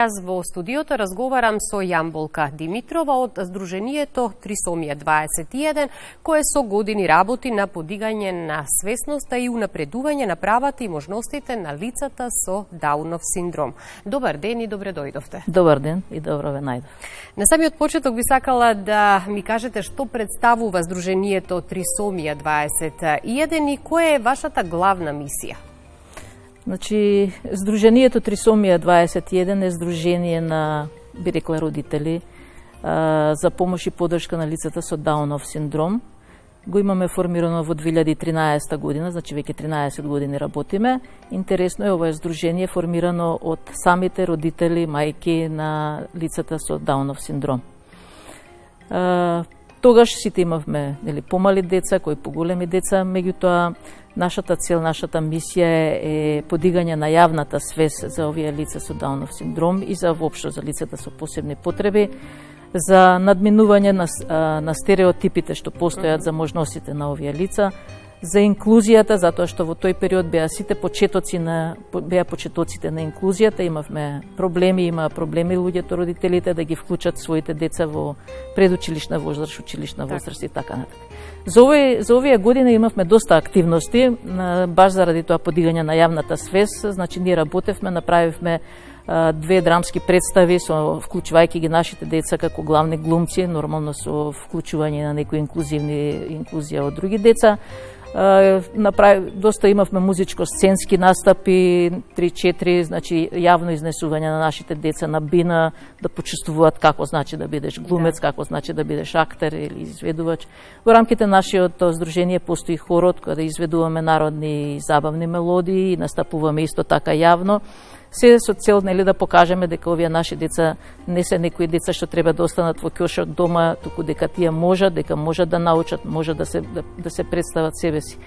Јас во студиото разговарам со Јамболка Димитрова од Сдруженијето Трисомија 21, кое со години работи на подигање на свесноста и унапредување на правата и можностите на лицата со Даунов синдром. Добар ден и добре дојдовте. Добар ден и добро ве најдов. На самиот почеток би сакала да ми кажете што представува Сдруженијето Трисомија 21 и која е вашата главна мисија? Значи, Сдруженијето Трисомија 21 е сдружение на, би рекла, родители за помош и поддршка на лицата со Даунов синдром. Го имаме формирано во 2013 година, значи веќе 13 години работиме. Интересно е, ова е сдружение формирано од самите родители, мајки на лицата со Даунов синдром. Тогаш сите имавме помали деца, кои поголеми деца, меѓутоа нашата цел, нашата мисија е подигање на јавната свест за овие лица со Даунов синдром и за воопшто за лицата со посебни потреби, за надминување на стереотипите што постојат за можностите на овие лица, за инклузијата, затоа што во тој период беа сите почетоците на инклузијата, имавме проблеми луѓето, родителите да ги вклучат своите деца во предучилишна возраст, училишна возраст и така натаму. За овие години имавме доста активности, баш заради тоа подигање на јавната свест. Значи, ние работевме, направивме 2 драмски представи, вклучувајќи ги нашите деца како главни глумци, нормално со вклучување на некои инклузија од други деца. Доста имавме музичко-сценски настапи, 3-4, значи јавно изнесување на нашите деца на бина, да почувствуваат како значи да бидеш глумец, како значи да бидеш актер или изведувач. Во рамките на нашиот здружение постои хорот кога да изведуваме народни и забавни мелодии и настапуваме исто така јавно. Се со цел да покажеме дека овие наши деца не се некои деца што треба да останат во ќошот дома, туку дека тие можат да научат, можат да се представат себе си.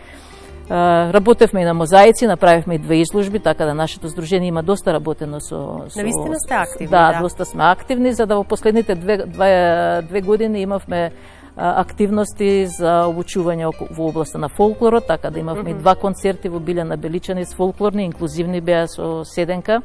Работевме и на мозаици, направивме и 2 изложби, така да нашето здружение има доста работено со Навистина сте активни, да, доста сме активни, за да во последните 2 години имавме активности за обучување во областа на фолклорот, така да имавме и 2 концерти во Билјана Беличанис фолклорни, инклузивни беа со седенка.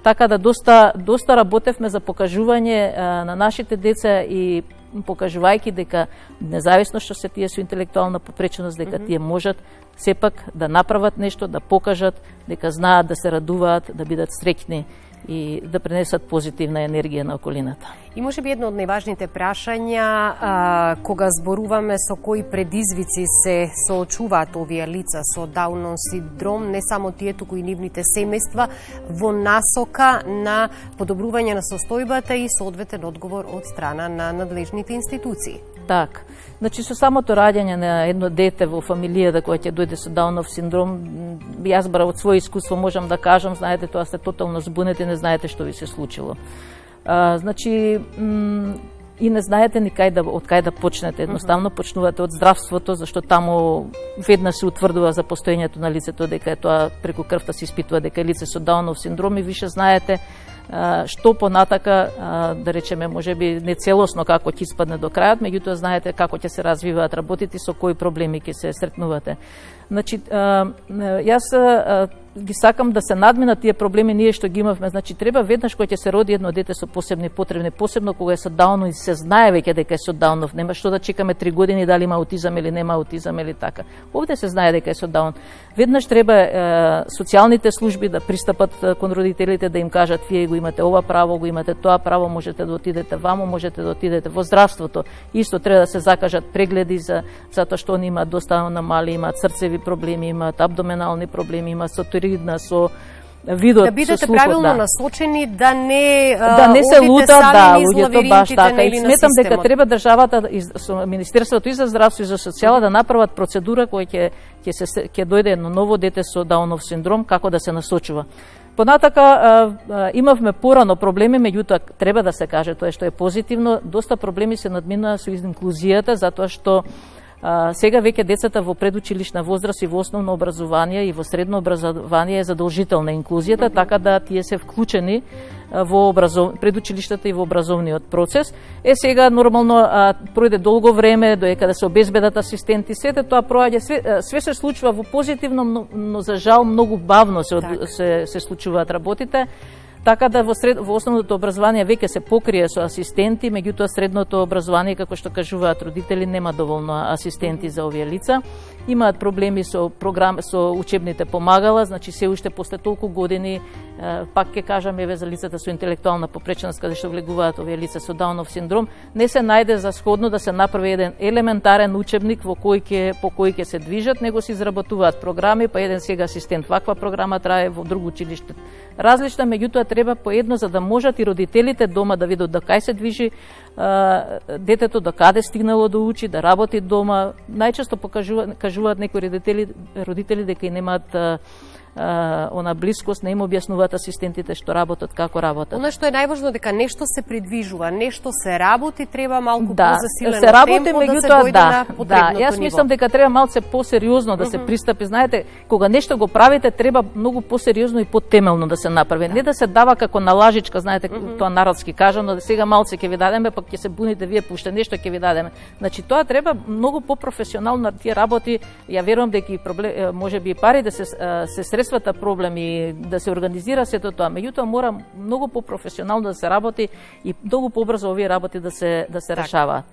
Така да доста работевме за покажување на нашите деца и покажувајќи дека независно што се тие со интелектуална попреченост, дека тие можат сепак да направат нешто, да покажат дека знаат да се радуваат, да бидат среќни и да пренесат позитивна енергија на околината. И можеби едно од најважните прашања, кога зборуваме со кои предизвици се соочуваат овие лица со Даунов синдром, не само тие, туку и нивните семејства, во насока на подобрување на состојбата и соодветен одговор од страна на надлежните институции. Так. Значи, со самото раѓање на едно дете во фамилијата која ќе дојде со Даунов синдром, јас од своје искуство можам да кажам, знаете, тоа сте тотално збунети, не знаете што ви се случило. Значи, и не знаете ни од кај да почнете. Едноставно почнувате од здравството, зашто таму веднаш се утврдува за постоењето на лицето, дека тоа преку крвта се испитува дека е лице со Даунов синдром и више знаете што понатака, да речеме, можеби не целосно како ќе испадне до крајот, меѓутоа знаете како ќе се развиваат работите, со кои проблеми ќе се сретнувате. Значи, јас ги сакам да се надминат тие проблеми ние што ги имавме. Значи, треба веднаш кога ќе се роди едно дете со посебни потребни, посебно кога е со Даунов и се знае веќе дека е со Даунов, нема што да чекаме 3 години дали има аутизам или нема аутизам или така. Овде се знае дека е со Даун. Веднаш треба социјалните служби да пристапат кон родителите, да им кажат вие го имате ова право, го имате тоа право, можете да отидете вамо, можете да отидете во здравството. Исто треба да се закажат прегледи затоа што они имаат доста аномалии, имаат срцеви проблеми, имаат абдоменални проблеми, имаат со видот, да бидете со слухот, правилно насочени, да не се лутат, луѓето баш така. И сметам дека треба државата со Министерството и за здравство и за социјала да направат процедура која ќе дојде едно ново дете со Даунов синдром, како да се насочува. Понатака имавме порано проблеми, меѓутоа треба да се каже тоа што е позитивно, доста проблеми се надминаа со инклузијата, затоа што сега веќе децата во предучилишна возраст и во основно образование и во средно образование е задолжителна инклузијата, така да тие се вклучени во предучилиштата и во образовниот процес. Сега нормално пројде долго време доека да се обезбедат асистенти, сете тоа проаѓа, све се случува во позитивно, но за жал многу бавно се случуваат работите. Така да во основното образование веќе се покрие со асистенти, меѓутоа средното образование, како што кажуваат родители, нема доволно асистенти за овие лица. Имаат проблеми со учебните помагала, значи се уште после толку години, пак ќе кажам еве за лицата со интелектуална попреченост, каде што влегуваат овие лица со Даунов синдром, не се најде за сходно да се направи еден елементарен учебник по кој ќе се движат, него се изработуваат програми, па еден сега асистент ваква програма трае, во друго училиште различна, меѓутоа треба поедно за да можат и родителите дома да видат да кај се движи детето, да каде стигнало да учи, да работи дома. Најчесто кажуваат некои родители дека и немаат она блискост, не им објаснуваат асистентите што работат, како работат. Она што е најважно дека нешто се придвижува, нешто се работи, треба малку позасилено се работи, темпо да се дојде на потребното ниво. Јас мислам дека треба малце посериозно да се пристапи. Знаете, кога нешто го правите, треба многу посериозно и потемелно да се направи. Не да се дава како на лажичка, знаете, тоа народски кажано, да сега малце ќе ви дадеме, пак ќе се буните вие пуште нешто ќе ви дадеме. Значи тоа треба многу попрофесионално тие работи. Ја верувам дека и проблем, можеби и пари да се средствата проблеми, да се организира сето тоа, меѓутоа мора многу попрофесионално да се работи и многу побрзо овие работи да се решаваат.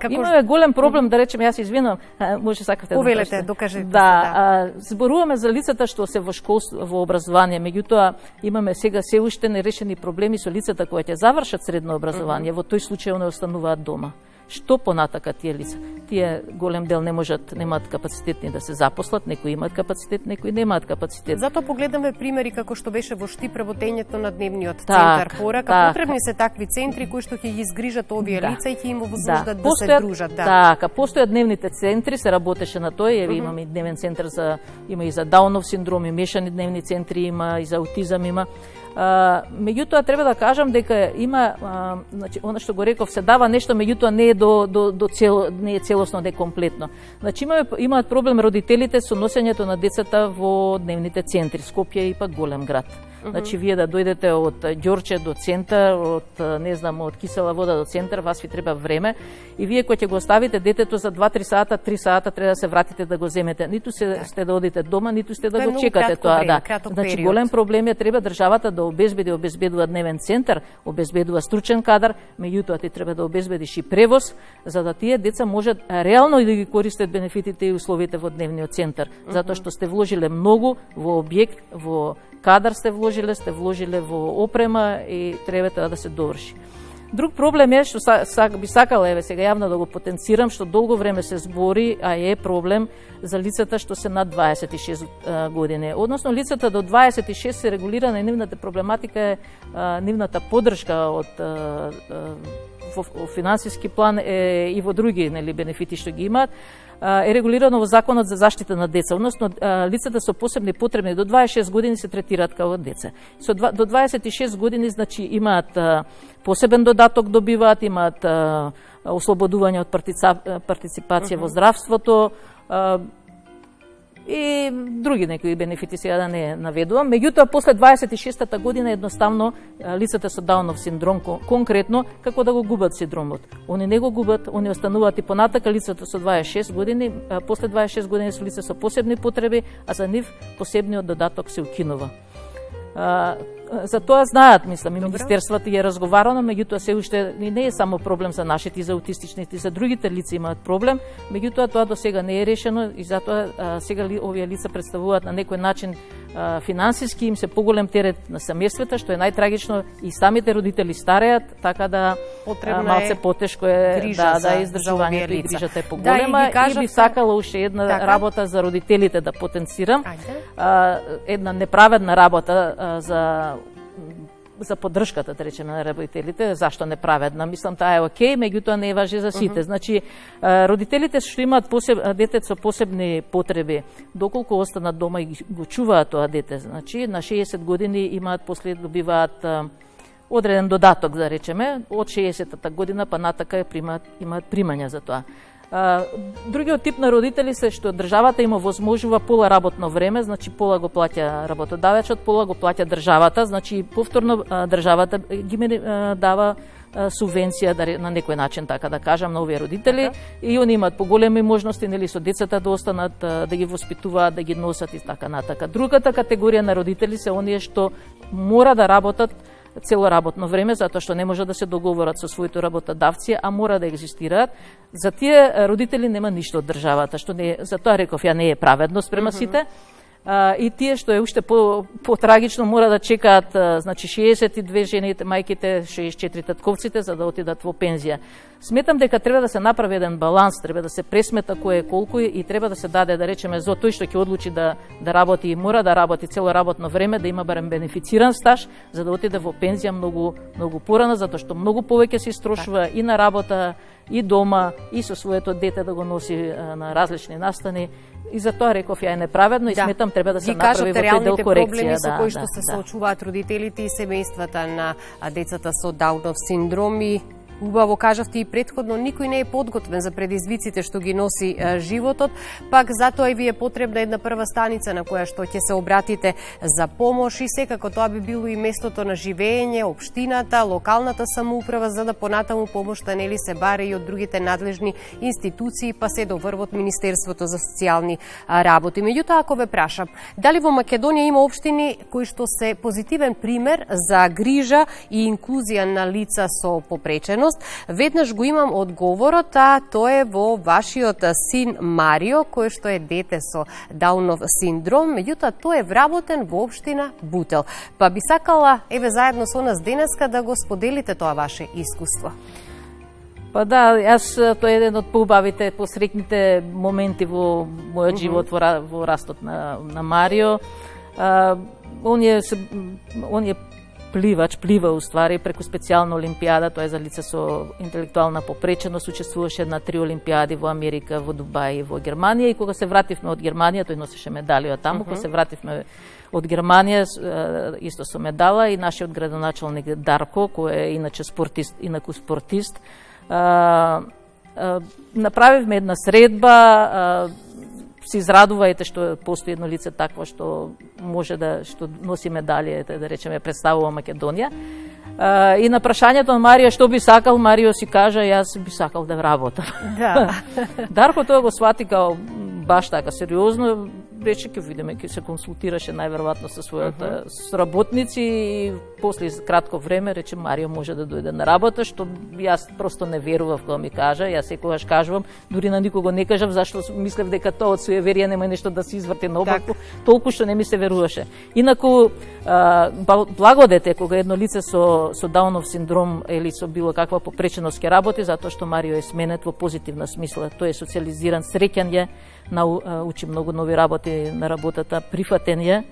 Имаме голем проблем, да речем, јас извинувам, може сакате да повелете, докажете. Да, зборуваме за лицата што се во школство, во образование, меѓутоа имаме сега се уште нерешени проблеми со лицата кои ќе завршат средно образование, во тој случај не остануваат дома. Што понатака тие лица? Тие голем дел немаат капацитет ни да се запослат, некои имаат капацитет, некои немаат капацитет. Затоа погледаме примери како што беше во Штип работењето на дневниот центар порака. Потребни се такви центри кои што ќе ги изгрижат овие лица и ќе им возможат да се дружат. Така, постојат дневните центри, се работеше на тој, еве имаме дневен центар има и за Даунов синдром, и мешани дневни центри има, и за аутизам има. Меѓутоа треба да кажам дека има, значи она што го реков, се дава нешто, меѓутоа не е не е целосно, не е комплетно. Значи имаат проблем родителите со носењето на децата во дневните центри. Скопје е пак голем град. Значи вие да дојдете од Ѓорче до центар, од Кисела Вода до центар, вас ви треба време и вие кој ќе го оставите детето за 2-3 сата, 3 сата треба да се вратите да го земете. Ниту сте да одите дома, ниту сте да го чекате тоа, Значи голем проблем е, треба државата да обезбедува дневен центар, обезбедува стручен кадар, меѓутоа ти треба да обезбедиш и превоз за да тие деца можат реално да ги користат бенефитите и условите во дневниот центар, затоа што сте вложиле многу во објект, во кадар сте вложиле во опрема и треба да се доврши. Друг проблем е што би сакала еве сега јавно да го потенцирам, што долго време се збори, а е проблем за лицата што се над 26 години. Односно лицата до 26 се регулирана и нивната проблематика е нивната поддршка од во финансиски план и во други бенефити што ги имаат, е регулирано во Законот за заштита на деца, односно лицата со посебни потребни до 26 години се третираат како деца. До 26 години значи имаат посебен додаток добиваат, имаат ослободување од партиципација во здравството, и други некои бенефити сега да не наведувам. Меѓутоа, после 26-та година едноставно лицата со Даунов синдром конкретно како да го губат синдромот. Они не го губат, они остануваат и понатака лицата со 26 години, после 26 години со лица со посебни потреби, а за нив посебниот додаток се укинува. За тоа знаат, мислам, и министерството е разговарано, меѓутоа се уште не е само проблем за нашите, и за аутистичните, и за другите лица имаат проблем, меѓутоа тоа до сега не е решено и затоа сега овие лица представуваат на некој начин финансиски им се поголем терет на семејствата, што е најтрагично, и самите родители стареат, така да малце потешко е издржувањето и грижата е поголема. И би сакала уште една работа за родителите да потенцирам, една неправедна работа за поддршката, да речеме, на родителите. Зашто неправедна? Мислам, таа е окей, меѓутоа не важи за сите. Значи, родителите што имаат дете со посебни потреби, доколку останат дома и го чуваат тоа дете, значи, на 60 години имаат после добиваат одреден додаток, да речеме, од 60-та година па натака имаат примања за тоа. Другиот тип на родители се што државата им овозможува пола работно време, значи пола го плаќа работодавецот, пола го плаќа државата, значи повторно државата ги дава субвенција на некој начин, така да кажам, на овие родители, и они имаат поголеми можности со децата да останат, да ги воспитуваат, да ги носат и така натака. Другата категорија на родители се оние што мора да работат цело работно време, затоа што не може да се договорат со своите работодавци, а мора да екзистираат. За тие родители нема ништо од државата, што не, затоа реков ја не е праведно спрема сите. И тие што е уште потрагично мора да чекаат, значи 62 жените, мајките, 64 татковците за да отидат во пензија. Сметам дека треба да се направи еден баланс, треба да се пресмета кој е колку и треба да се даде, да речеме, за тој што ќе одлучи да работи и мора да работи цело работно време, да има барем бенефициран стаж, за да отиде во пензија многу порано, затоа што многу повеќе се истрошува и на работа, и дома, и со своето дете да го носи на различни настани. И затоа реков ја е неправедно и сметам треба да се направи во тој дел корекција. Проблеми со кои што се соочуваат родителите и семејствата на децата со Даунов синдром и убаво кажавте и претходно, никој не е подготвен за предизвиците што ги носи животот, пак затоа и ви е потребна една прва станица на која што ќе се обратите за помош и секако тоа би било и местото на живење, општината, локалната самоуправа, за да понатаму помошта нели се баре и од другите надлежни институции, па се до врвот Министерството за социјални работи. Меѓутоа, ако ве прашам, дали во Македонија има општини кои што се позитивен пример за грижа и инклузија на лица со попреченост? Веднаш го имам одговорот, а тоа е во вашиот син Марио, кој што е дете со Даунов синдром, меѓутоа тој е вработен во општина Бутел. Па би сакала, еве заедно со нас денеска, да го споделите тоа ваше искуство. Па да, тоа е еден од поубавите, посрекните моменти во мојот живот, во растот на Марио. Он е плива уствари преку специјална олимпијада, тоа е за лица со интелектуална попреченост, учествуваше на 3 олимпијади во Америка, во Дубај и во Германија, и кога се вративме од Германија, тој носеше медалија таму, кога се вративме од Германија исто со медала, и нашиот градоначалник Дарко, кој е инаку спортист, направивме една средба. Се израдувајте што постои едно лице такво што може што носи медалија, да речеме, представува Македонија. И на прашањето на Марио што би сакал, Марио си кажа, јас би сакал да работам. Да. Дарко тоа го свати као баш така сериозно, рече ќе видиме, ќе се консултираше најверојатно со својата соработници и после кратко време рече Марио може да дојде на работа, што јас просто не верував кога ми кажа. Јас секогаш кажувам, дури на никого не кажав, зашто мислев дека тоа од суеверие нема нешто да се изврти наопаку, толку што не ми се веруваше. Инаку благодете кога едно лице со Даунов синдром или со било каква попреченост ќе работи, затоа што Марио е сменет во позитивна смисла. Тој е социализиран, среќен е, учи многу нови работи на работата, прифатен е,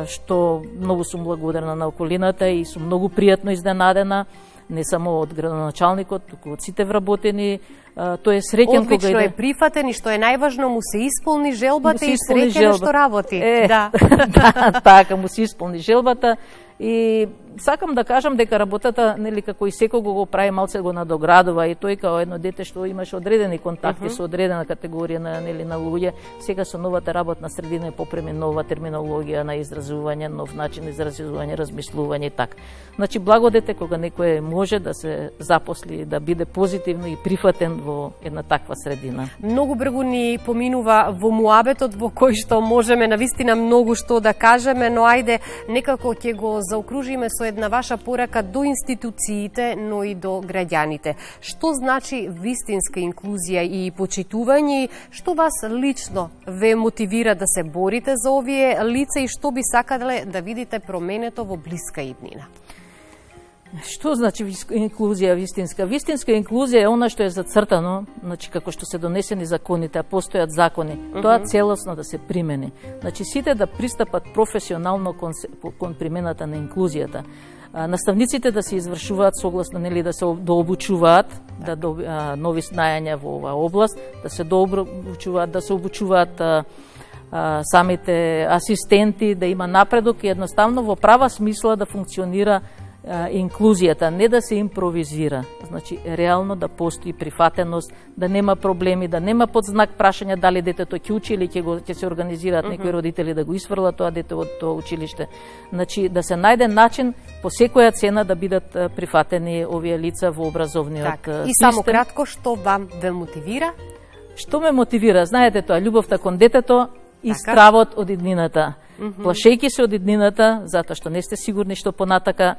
што многу сум благодарна на околината и сум многу пријатно изненадена, не само од градоначалникот, туку од сите вработени. Тој е среќен кога одлично е прифатен и што е најважно, му се исполни желбата и среќен што работи. Да. Да, така му се исполни желбата. И сакам да кажам дека работата, нели, како и секого го прави, малце го надоградува, и тој као едно дете што имаше одредени контакти со одредена категорија на луѓе, сега со новата работна средина е попреми нова терминологија на изразување, нов начин изразување, размислување и така. Значи благодете кога некој може да се запосли, да биде позитивно и прифатен во една таква средина. Многу брзо ни поминува во муабетот, во кој што можеме навистина многу што да кажеме, но ајде некако ќе го заокружиме со една ваша порака до институциите, но и до граѓаните. Што значи вистинска инклузија и почитување? Што вас лично ве мотивира да се борите за овие лица и што би сакале да видите променето во блиска иднина? Што значи инклузија вистинска? Вистинска инклузија е она што е зацртано, значи како што се донесени законите, а постојат закони, тоа целосно да се примени. Значи сите да пристапат професионално кон примената на инклузијата. Наставниците да се извршуваат согласно, нели, да се дообучуваат, да нови знаења во оваа област, да се дообучуваат, да се обучуваат самите асистенти, да има напредок и едноставно во права смисла да функционира инклузијата, не да се импровизира. Значи, реално да постои прифатеност, да нема проблеми, да нема под знак прашање дали детето ќе учи или ќе се организираат некои родители да го исфрлат тоа дете од тоа училиште. Значи, да се најде начин по секоја цена да бидат прифатени овие лица во образовниот систем. И само кратко, што вам ве мотивира? Што ме мотивира? Знаете тоа, љубовта кон детето и стравот од иднината. плашејќи се од иднината, затоа што не сте сигурни што понатака,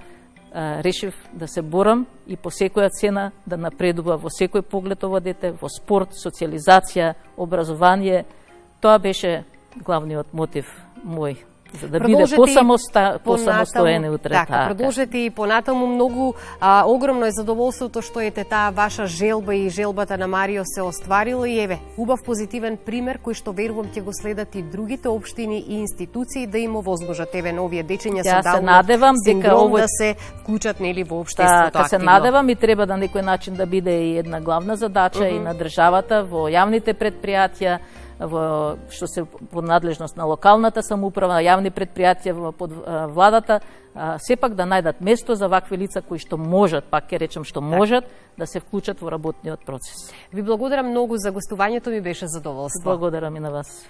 решив да се борам и по секоја цена да напредува во секој поглед ова дете, во спорт, социализација, образование. Тоа беше главниот мотив мој, за да биде посамостоен утре. Така, продолжете и понатаму. Многу огромно е задоволството што ете таа ваша желба и желбата на Марио се остварила и еве, убав позитивен пример кој што верувам ќе го следат и другите општини и институции да им овозможат еве на овие дечиња со Даунов синдром да се вклучат нели во општеството активно. Се надевам и треба на некој начин да биде и една главна задача и на државата во јавните предпријатија, во што се под надлежност на локалната самоуправа, јавни предпријатија под владата, сепак да најдат место за вакви лица кои што можат, пак ќе речем што можат, да се вклучат во работниот процес. Ви благодарам многу за гостувањето, ми беше задоволство. Благодарам и на вас.